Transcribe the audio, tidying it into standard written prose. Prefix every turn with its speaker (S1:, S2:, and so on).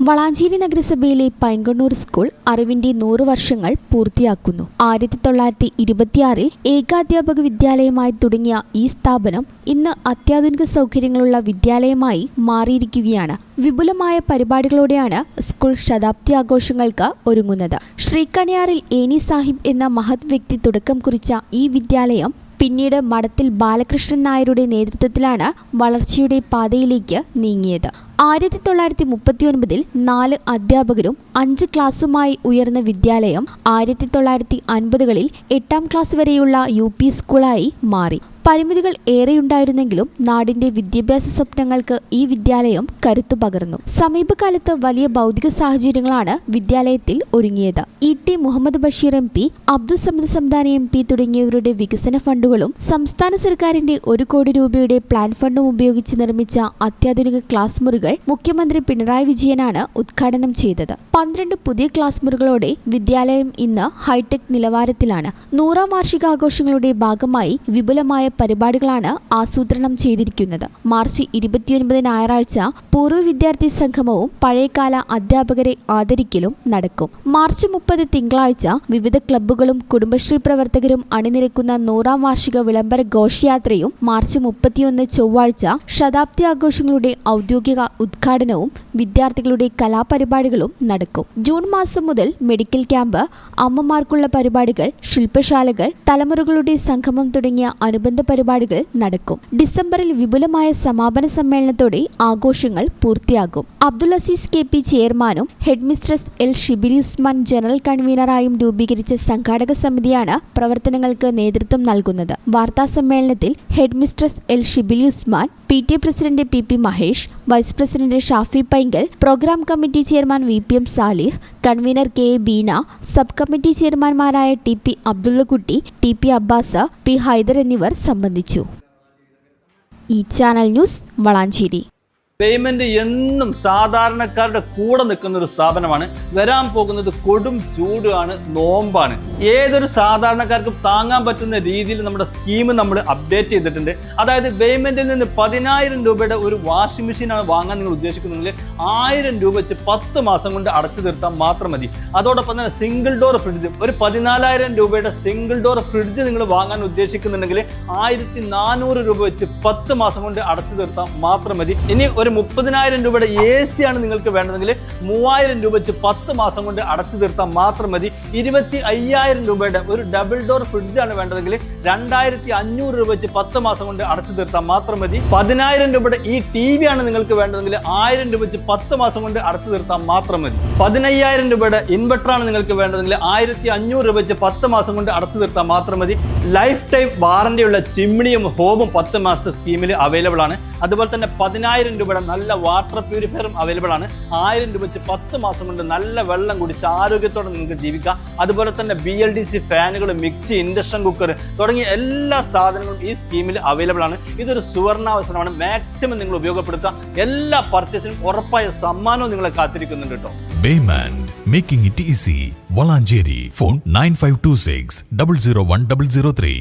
S1: വളാഞ്ചേരി നഗരസഭയിലെ പൈങ്കണ്ണൂർ സ്കൂൾ അറിവിന്റെ 100 വർഷങ്ങൾ പൂർത്തിയാക്കുന്നു. 1926 ഏകാധ്യാപക വിദ്യാലയമായി തുടങ്ങിയ ഈ സ്ഥാപനം ഇന്ന് അത്യാധുനിക സൗകര്യങ്ങളുള്ള വിദ്യാലയമായി മാറിയിരിക്കുകയാണ്. വിപുലമായ പരിപാടികളോടെയാണ് സ്കൂൾ ശതാബ്ദി ആഘോഷങ്ങൾക്ക് ഒരുങ്ങുന്നത്. ശ്രീകണിയാറിൽ ഏനി സാഹിബ് എന്ന മഹത് വ്യക്തി തുടക്കം കുറിച്ച ഈ വിദ്യാലയം പിന്നീട് മഠത്തിൽ ബാലകൃഷ്ണൻ നായരുടെ നേതൃത്വത്തിലാണ് വളർച്ചയുടെ പാതയിലേക്ക് നീങ്ങിയത്. 1939 4 അധ്യാപകരും 5 ക്ലാസുമായി ഉയർന്ന വിദ്യാലയം 1950കളിൽ 8ാം ക്ലാസ് വരെയുള്ള UP സ്കൂളായി മാറി. പരിമിതികൾ ഏറെയുണ്ടായിരുന്നെങ്കിലും നാടിന്റെ വിദ്യാഭ്യാസ സ്വപ്നങ്ങൾക്ക് ഈ വിദ്യാലയം കരുത്തു പകർന്നു. സമീപകാലത്ത് വലിയ ഭൗതിക സാഹചര്യങ്ങളാണ് വിദ്യാലയത്തിൽ ഒരുങ്ങിയത്. ET Muhammad Basheer MP, Abdul Samad Samadani MP തുടങ്ങിയവരുടെ വികസന ഫണ്ടുകളും സംസ്ഥാന സർക്കാരിന്റെ 1 കോടി രൂപയുടെ പ്ലാൻ ഫണ്ടും ഉപയോഗിച്ച് നിർമ്മിച്ച അത്യാധുനിക ക്ലാസ് മുറികൾ മുഖ്യമന്ത്രി പിണറായി വിജയനാണ് ഉദ്ഘാടനം ചെയ്തത്. 12 പുതിയ ക്ലാസ് മുറികളോടെ വിദ്യാലയം ഇന്ന് ഹൈടെക് നിലവാരത്തിലാണ്. 100ാം വാർഷികാഘോഷങ്ങളുടെ ഭാഗമായി വിപുലമായ പരിപാടികളാണ് ആസൂത്രണം ചെയ്തിരിക്കുന്നത്. മാർച്ച് 29 ഞായറാഴ്ച പൂർവ്വ വിദ്യാർത്ഥി സംഗമവും പഴയകാല അധ്യാപകരെ ആദരിക്കലും നടക്കും. മാർച്ച് 30 തിങ്കളാഴ്ച വിവിധ ക്ലബ്ബുകളും കുടുംബശ്രീ പ്രവർത്തകരും അണിനിരക്കുന്ന 100ാം വാർഷിക വിളംബര ഘോഷയാത്രയും മാർച്ച് 31 ചൊവ്വാഴ്ച ശതാബ്ദി ആഘോഷങ്ങളുടെ ഔദ്യോഗിക ഉദ്ഘാടനവും വിദ്യാർത്ഥികളുടെ കലാപരിപാടികളും നടക്കും. ജൂൺ മാസം മുതൽ മെഡിക്കൽ ക്യാമ്പ്, അമ്മമാർക്കുള്ള പരിപാടികൾ, ശില്പശാലകൾ, തലമുറകളുടെ സംഗമം തുടങ്ങിയ അനുബന്ധ പരിപാടികൾ നടക്കും. ഡിസംബറിൽ വിപുലമായ സമാപന സമ്മേളനത്തോടെ ആഘോഷങ്ങൾ പൂർത്തിയാകും. അബ്ദുൽ അസീസ് KP ചെയർമാനും headmistress L Shibili Usman general കൺവീനറായും രൂപീകരിച്ച സംഘാടക സമിതിയാണ് പ്രവർത്തനങ്ങൾക്ക് നേതൃത്വം നൽകുന്നത്. വാർത്താ സമ്മേളനത്തിൽ headmistress L Shibili Usman, PTA president PP Mahesh, vice president Shafi Painkal, programme committee chairman VPM Salih, convener KA Beena, sub committee ചെയർമാൻമാരായ TP Abdullakutty, TP Abbas, P Haider എന്നിവർ സംബന്ധിച്ചു. ഈ ചാനൽ ന്യൂസ്, വളാഞ്ചേരി.
S2: പേയ്മെന്റ് എന്നും സാധാരണക്കാരുടെ കൂടെ നിൽക്കുന്ന ഒരു സ്ഥാപനമാണ്. വരാൻ പോകുന്നത് കൊടും ചൂടാണ്, നോമ്പാണ്. ഏതൊരു സാധാരണക്കാർക്കും താങ്ങാൻ പറ്റുന്ന രീതിയിൽ നമ്മുടെ സ്കീം നമ്മൾ അപ്ഡേറ്റ് ചെയ്തിട്ടുണ്ട്. അതായത് പേയ്മെന്റിൽ നിന്ന് 10,000 രൂപയുടെ ഒരു വാഷിംഗ് മെഷീനാണ് വാങ്ങാൻ നിങ്ങൾ ഉദ്ദേശിക്കുന്നെങ്കിൽ 1000 രൂപ വെച്ച് 10 മാസം കൊണ്ട് അടച്ചു തീർത്താൽ മാത്രം മതി. അതോടൊപ്പം തന്നെ സിംഗിൾ ഡോർ ഫ്രിഡ്ജ്, ഒരു 14,000 രൂപയുടെ സിംഗിൾ ഡോർ ഫ്രിഡ്ജ് നിങ്ങൾ വാങ്ങാൻ ഉദ്ദേശിക്കുന്നുണ്ടെങ്കിൽ 1400 രൂപ വെച്ച് 10 മാസം കൊണ്ട് അടച്ചു തീർത്താൽ മാത്രം മതി. ഇനി ഒരു 30,000 രൂപയുടെ AC ആണ് നിങ്ങൾക്ക് വേണ്ടതെങ്കിൽ 3,000 രൂപ വെച്ച് 10 മാസം കൊണ്ട് അടച്ചു തീർത്താൽ മാത്രം മതി. 25,000 രൂപയുടെ ഒരു ഡബിൾ ഡോർ ഫ്രിഡ്ജ് ആണ് വേണ്ടതെങ്കിൽ 2,500 രൂപ വെച്ച് 10 മാസം കൊണ്ട് അടച്ചു തീർത്താൽ മാത്രം മതി. 10,000 രൂപയുടെ ഈ TV ആണ് നിങ്ങൾക്ക് വേണ്ടതെങ്കിൽ 1000 രൂപ വെച്ച് 10 മാസം കൊണ്ട് അടച്ചു തീർത്താൽ മാത്രം മതി. 15,000 രൂപയുടെ ഇൻവെർട്ടർ ആണ് നിങ്ങൾക്ക് വേണ്ടതെങ്കിൽ 1,500 രൂപ വെച്ച് 10 മാസം കൊണ്ട് അടച്ചു തീർത്താൽ മാത്രം മതി. ലൈഫ് ടൈം വാറന്റിയുള്ള ചിമ്മിണിയും ഹോബും 10 മാസത്തെ സ്കീമിൽ അവൈലബിൾ ആണ്. അതുപോലെ തന്നെ 10,000 രൂപയുടെ നല്ല വാട്ടർ പ്യൂരിഫയറും അവൈലബിൾ ആണ്. 1000 രൂപ വെച്ച് 10 മാസം കൊണ്ട് നല്ല വെള്ളം കുടിച്ച് ആരോഗ്യത്തോടെ നിങ്ങൾക്ക് ജീവിക്കാം. അതുപോലെ തന്നെ BLDC ഫാനുകൾ, മിക്സി, ഇൻഡക്ഷൻ കുക്കർ തുടങ്ങിയ എല്ലാ സാധനങ്ങളും ഈ സ്കീമിൽ അവൈലബിൾ ആണ്. ഇതൊരു സുവർണാവസരമാണ്. മാക്സിമം നിങ്ങൾ ഉപയോഗപ്പെടുത്തുക. എല്ലാ പർച്ചേസിനും ഉറപ്പായ സമ്മാനവും നിങ്ങളെ കാത്തിരിക്കുന്നുണ്ട് കേട്ടോ.
S3: Baymand, making it easy. Valanchery. Phone 9526 001 003.